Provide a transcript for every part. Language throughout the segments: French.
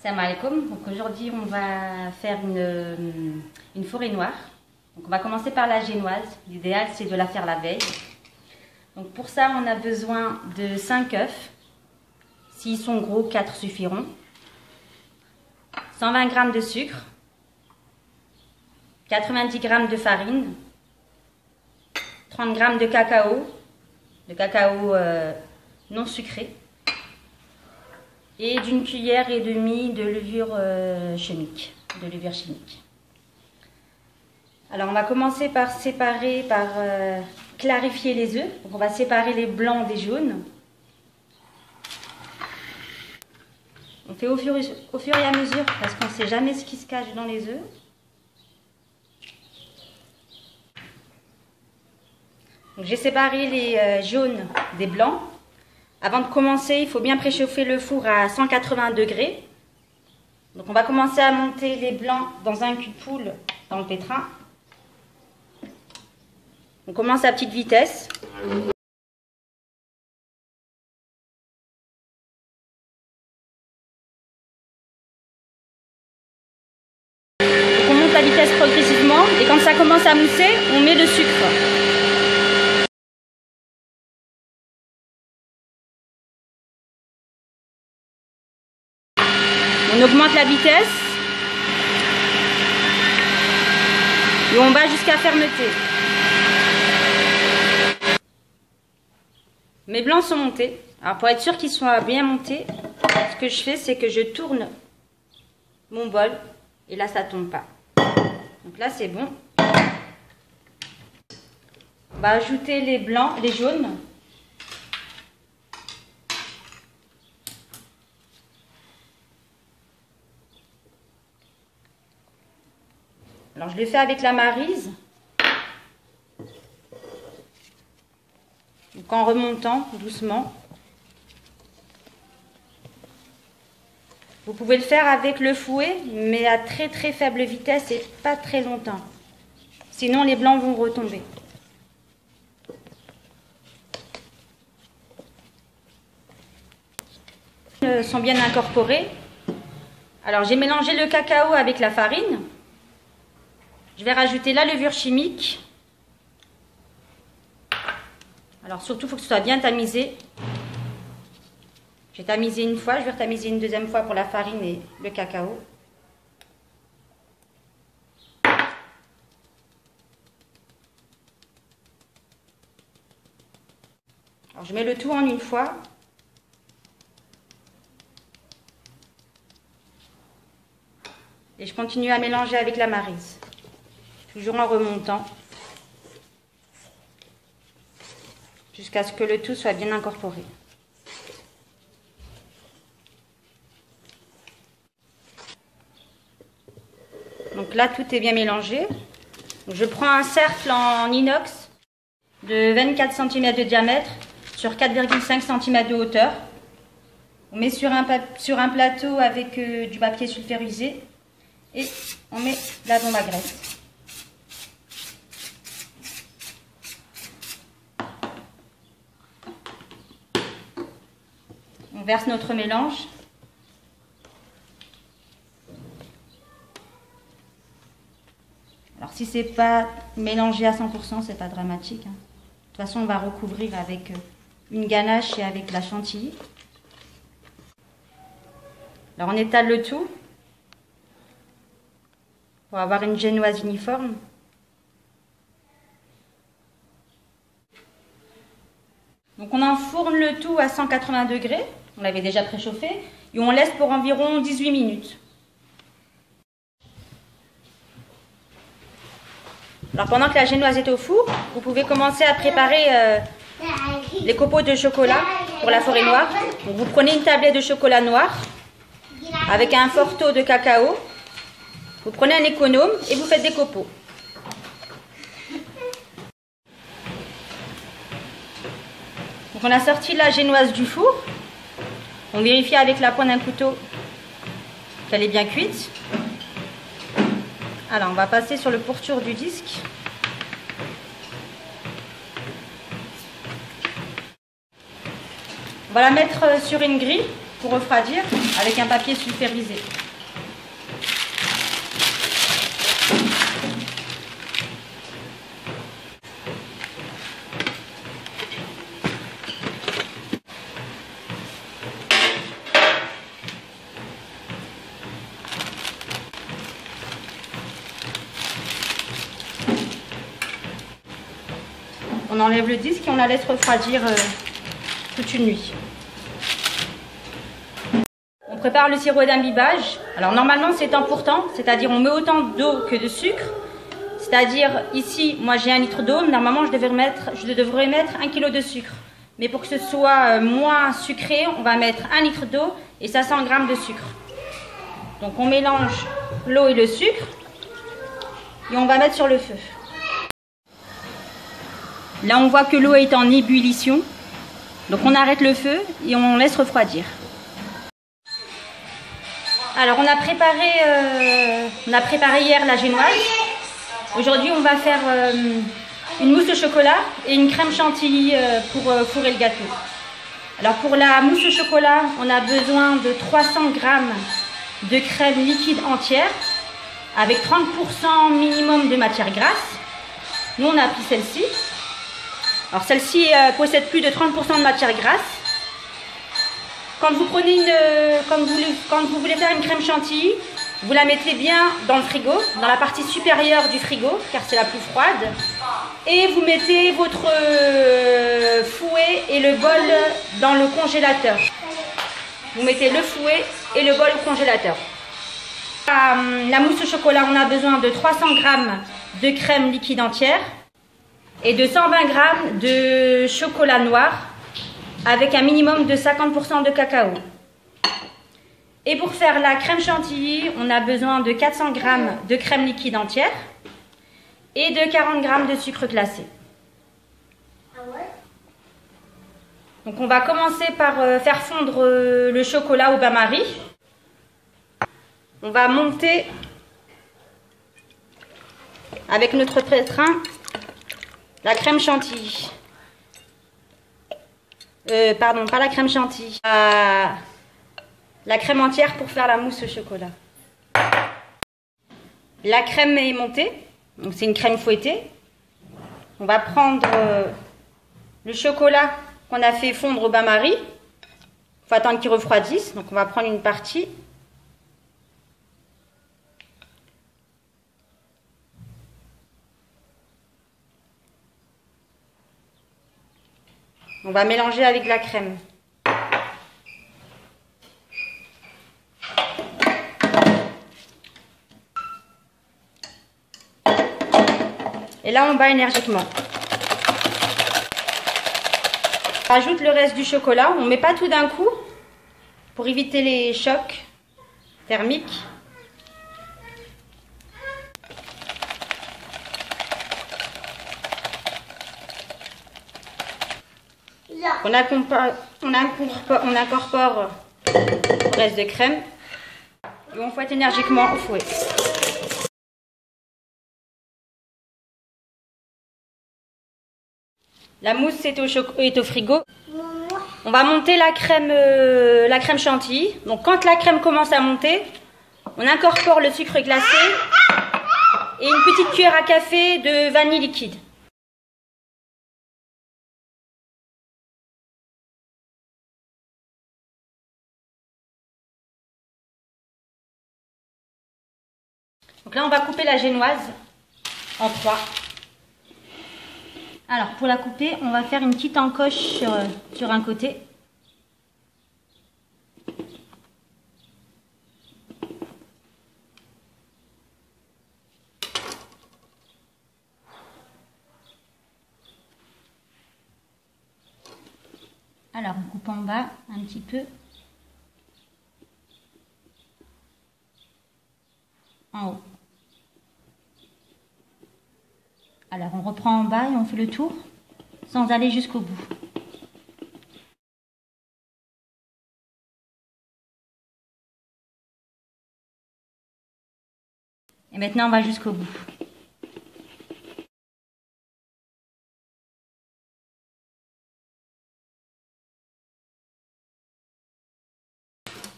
Salam alaikum. Donc aujourd'hui on va faire une forêt noire. Donc on va commencer par la génoise. L'idéal c'est de la faire la veille. Donc pour ça on a besoin de 5 œufs. S'ils sont gros, 4 suffiront. 120 g de sucre. 90 g de farine. 30 g de cacao non sucré. Et d'une cuillère et demie de levure chimique. Alors on va commencer par clarifier les œufs. Donc on va séparer les blancs des jaunes. On fait au fur et à mesure parce qu'on ne sait jamais ce qui se cache dans les œufs. Donc j'ai séparé les jaunes des blancs. Avant de commencer, il faut bien préchauffer le four à 180 degrés. Donc on va commencer à monter les blancs dans un cul de poule dans le pétrin. On commence à petite vitesse. Donc on monte la vitesse progressivement et quand ça commence à mousser, on met le sucre. On augmente la vitesse et on va jusqu'à fermeté. Mes blancs sont montés. Alors pour être sûr qu'ils soient bien montés, ce que je fais c'est que je tourne mon bol et là ça tombe pas. Donc là c'est bon. On va ajouter les blancs, les jaunes. Alors je le fais avec la maryse. Donc en remontant doucement. Vous pouvez le faire avec le fouet, mais à très très faible vitesse et pas très longtemps. Sinon les blancs vont retomber. Ils sont bien incorporés. Alors j'ai mélangé le cacao avec la farine. Je vais rajouter la levure chimique. Alors surtout, il faut que ce soit bien tamisé. J'ai tamisé une fois, je vais retamiser une deuxième fois pour la farine et le cacao. Alors je mets le tout en une fois. Et je continue à mélanger avec la maryse. Toujours en remontant. Jusqu'à ce que le tout soit bien incorporé. Donc là, tout est bien mélangé. Donc, je prends un cercle en inox de 24 cm de diamètre sur 4,5 cm de hauteur. On met sur un plateau avec du papier sulfurisé et on met la bombe à graisse. On verse notre mélange. Alors si c'est pas mélangé à 100%, c'est pas dramatique. De toute façon, on va recouvrir avec une ganache et avec la chantilly. Alors on étale le tout pour avoir une génoise uniforme. Donc on enfourne le tout à 180 degrés. On l'avait déjà préchauffé et on laisse pour environ 18 minutes. Alors pendant que la génoise est au four, vous pouvez commencer à préparer les copeaux de chocolat pour la forêt noire. Donc vous prenez une tablette de chocolat noir avec un fort taux de cacao. Vous prenez un économe et vous faites des copeaux. Donc on a sorti la génoise du four. On vérifie avec la pointe d'un couteau qu'elle est bien cuite. Alors on va passer sur le pourtour du disque. On va la mettre sur une grille pour refroidir avec un papier sulfurisé. On enlève le disque et on la laisse refroidir toute une nuit. On prépare le sirop d'imbibage. Alors normalement c'est temps pour temps, c'est-à-dire on met autant d'eau que de sucre. C'est-à-dire ici, moi j'ai 1 litre d'eau, normalement je devrais mettre 1 kg de sucre. Mais pour que ce soit moins sucré, on va mettre 1 litre d'eau et 500 g de sucre. Donc on mélange l'eau et le sucre et on va mettre sur le feu. Là, on voit que l'eau est en ébullition. Donc, on arrête le feu et on laisse refroidir. Alors, on a préparé hier la génoise. Aujourd'hui, on va faire une mousse au chocolat et une crème chantilly pour fourrer le gâteau. Alors, pour la mousse au chocolat, on a besoin de 300 g de crème liquide entière avec 30% minimum de matière grasse. Nous, on a pris celle-ci. Alors celle-ci possède plus de 30% de matière grasse. Quand vous voulez faire une crème chantilly, vous la mettez bien dans le frigo, dans la partie supérieure du frigo, car c'est la plus froide. Et vous mettez votre fouet et le bol dans le congélateur. Vous mettez le fouet et le bol au congélateur. La mousse au chocolat, on a besoin de 300 g de crème liquide entière et de 120 g de chocolat noir avec un minimum de 50% de cacao. Et pour faire la crème chantilly, on a besoin de 400 g de crème liquide entière et de 40 g de sucre glacé. Donc on va commencer par faire fondre le chocolat au bain-marie. On va monter avec notre pétrin la crème chantilly. Pardon, pas la crème chantilly. La crème entière pour faire la mousse au chocolat. La crème est montée. Donc c'est une crème fouettée. On va prendre le chocolat qu'on a fait fondre au bain-marie. Il faut attendre qu'il refroidisse. Donc on va prendre une partie. On va mélanger avec la crème. Et là, on bat énergiquement. On rajoute le reste du chocolat. On ne met pas tout d'un coup pour éviter les chocs thermiques. On incorpore le reste de crème et on fouette énergiquement au fouet. La mousse est au frigo. On va monter la crème chantilly. Donc quand la crème commence à monter, on incorpore le sucre glacé et une petite cuillère à café de vanille liquide. Donc là, on va couper la génoise en 3. Alors, pour la couper, on va faire une petite encoche sur un côté. Alors, on coupe en bas un petit peu. En haut. Alors on reprend en bas et on fait le tour sans aller jusqu'au bout. Et maintenant on va jusqu'au bout.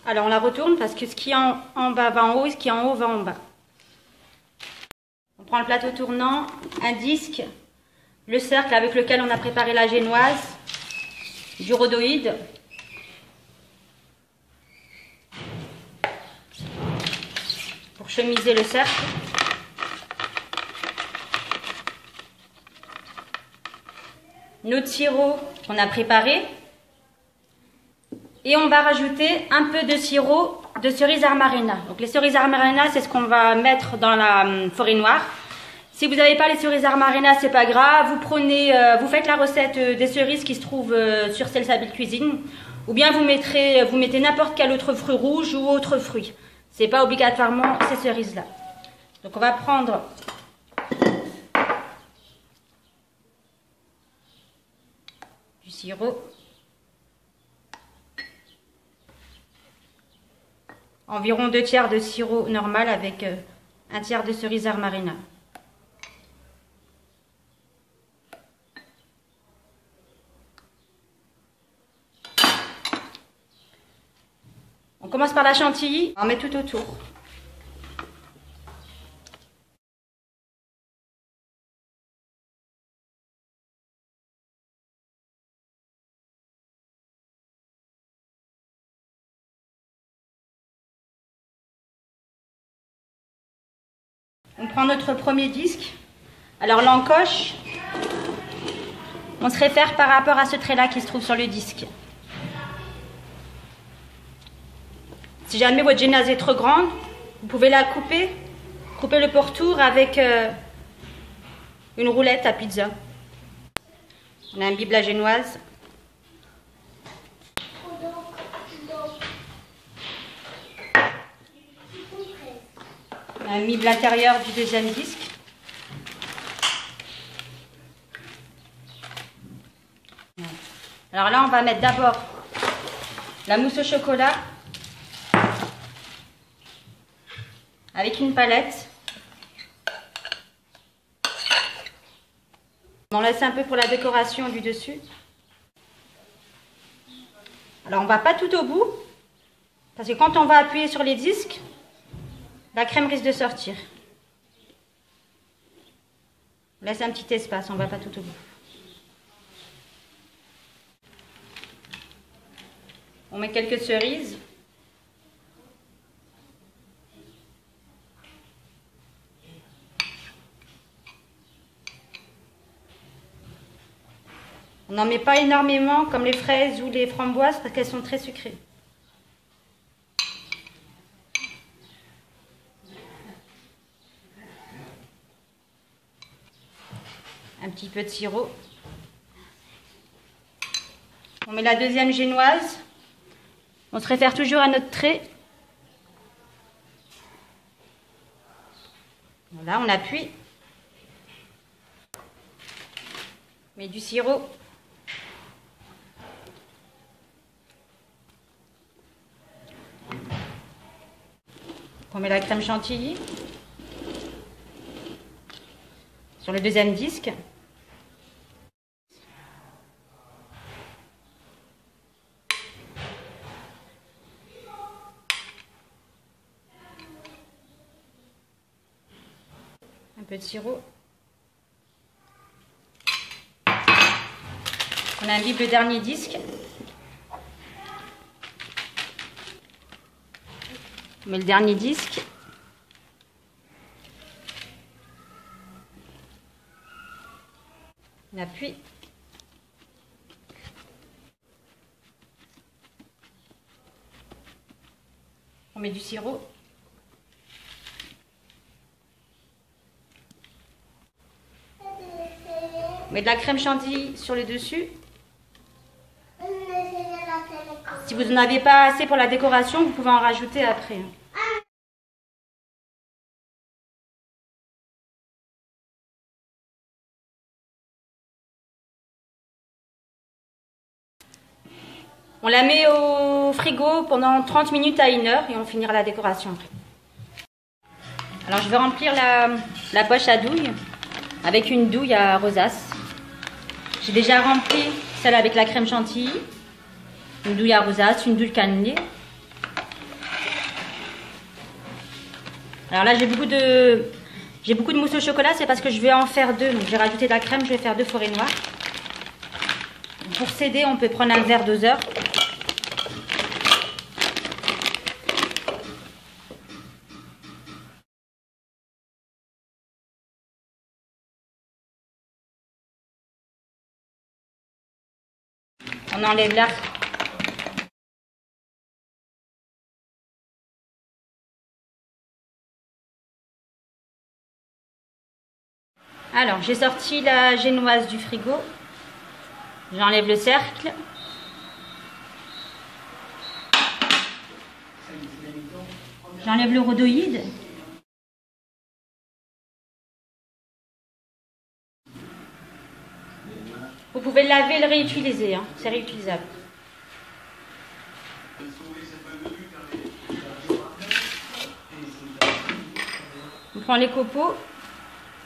Alors on la retourne parce que ce qui est en bas va en haut et ce qui est en haut va en bas. On prend le plateau tournant, un disque, le cercle avec lequel on a préparé la génoise, du rhodoïde. Pour chemiser le cercle. Notre sirop qu'on a préparé. Et on va rajouter un peu de sirop de cerise armarina. Donc les cerises armarina, c'est ce qu'on va mettre dans la forêt noire. Si vous n'avez pas les cerises armarina, c'est pas grave. Vous prenez, vous faites la recette des cerises qui se trouvent sur Salsabil Cuisine, ou bien vous mettez n'importe quel autre fruit rouge ou autre fruit. C'est pas obligatoirement ces cerises-là. Donc on va prendre du sirop. Environ 2 tiers de sirop normal avec 1 tiers de cerise armarina. On commence par la chantilly, on met tout autour. On prend notre premier disque. Alors l'encoche, on se réfère par rapport à ce trait-là qui se trouve sur le disque. Si jamais votre génoise est trop grande, vous pouvez la couper le pourtour avec une roulette à pizza. On imbibe la génoise. On imbibe l'intérieur du deuxième disque. Alors là, on va mettre d'abord la mousse au chocolat avec une palette. On laisse un peu pour la décoration du dessus. Alors on ne va pas tout au bout, parce que quand on va appuyer sur les disques, la crème risque de sortir. On laisse un petit espace, on ne va pas tout au bout. On met quelques cerises. On n'en met pas énormément comme les fraises ou les framboises parce qu'elles sont très sucrées. Un petit peu de sirop. On met la deuxième génoise. On se réfère toujours à notre trait. Voilà, on appuie. On met du sirop. On met la crème chantilly sur le deuxième disque. Un peu de sirop. On imbibe le dernier disque. On met le dernier disque. On appuie. On met du sirop. On met de la crème chantilly sur le dessus. Si vous n'en avez pas assez pour la décoration, vous pouvez en rajouter après. On la met au frigo pendant 30 minutes à 1 heure et on finira la décoration après. Alors je vais remplir la poche à douille avec une douille à rosace. J'ai déjà rempli celle avec la crème chantilly, une douille à rosace, une douille cannelée. Alors là, j'ai beaucoup de mousse au chocolat, c'est parce que je vais en faire deux. Donc j'ai rajouté de la crème, je vais faire deux forêts noires. Pour s'aider, on peut prendre un verre doseur. On enlève l'air. Alors, j'ai sorti la génoise du frigo. J'enlève le cercle. J'enlève le rhodoïde. Vous pouvez le laver et le réutiliser, hein. C'est réutilisable. On prend les copeaux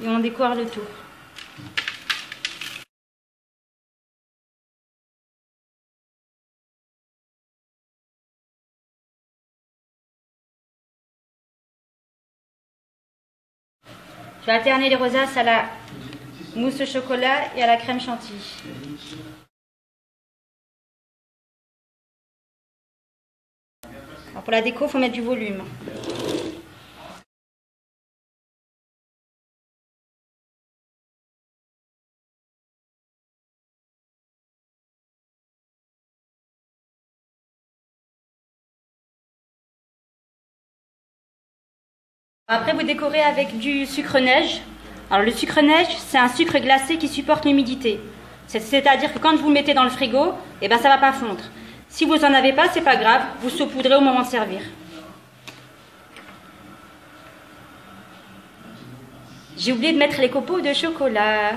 et on décore le tour. Je vais alterner les rosaces à la mousse au chocolat et à la crème chantilly. Alors pour la déco, il faut mettre du volume. Après, vous décorez avec du sucre neige. Alors le sucre neige, c'est un sucre glacé qui supporte l'humidité. C'est-à-dire que quand vous le mettez dans le frigo, eh ben, ça ne va pas fondre. Si vous n'en avez pas, c'est pas grave, vous saupoudrez au moment de servir. J'ai oublié de mettre les copeaux de chocolat.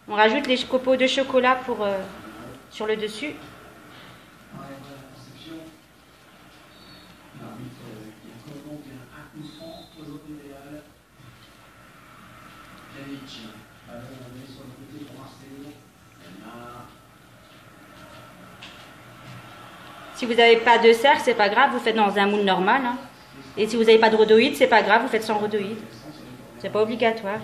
On rajoute les copeaux de chocolat sur le dessus. Si vous n'avez pas de cercle, c'est pas grave, vous faites dans un moule normal. Hein. Et si vous n'avez pas de rhodoïde, c'est pas grave, vous faites sans rhodoïde. C'est pas obligatoire.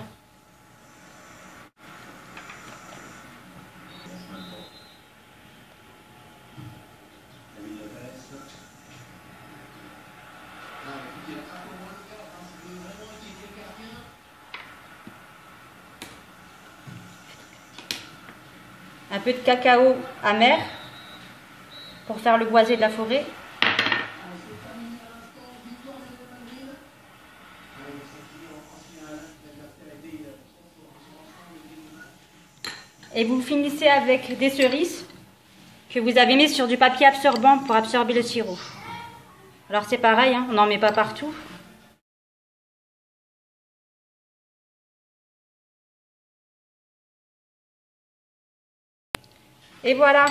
Un peu de cacao amer pour faire le boisé de la forêt. Et vous finissez avec des cerises que vous avez mis sur du papier absorbant pour absorber le sirop. Alors c'est pareil, hein, on n'en met pas partout. Et voilà,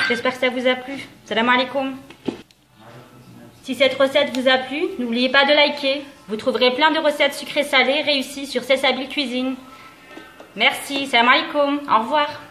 j'espère que ça vous a plu. Salam alaikum. Si cette recette vous a plu, n'oubliez pas de liker. Vous trouverez plein de recettes sucrées salées réussies sur Salsabil Cuisine. Merci, salam alaikum, au revoir.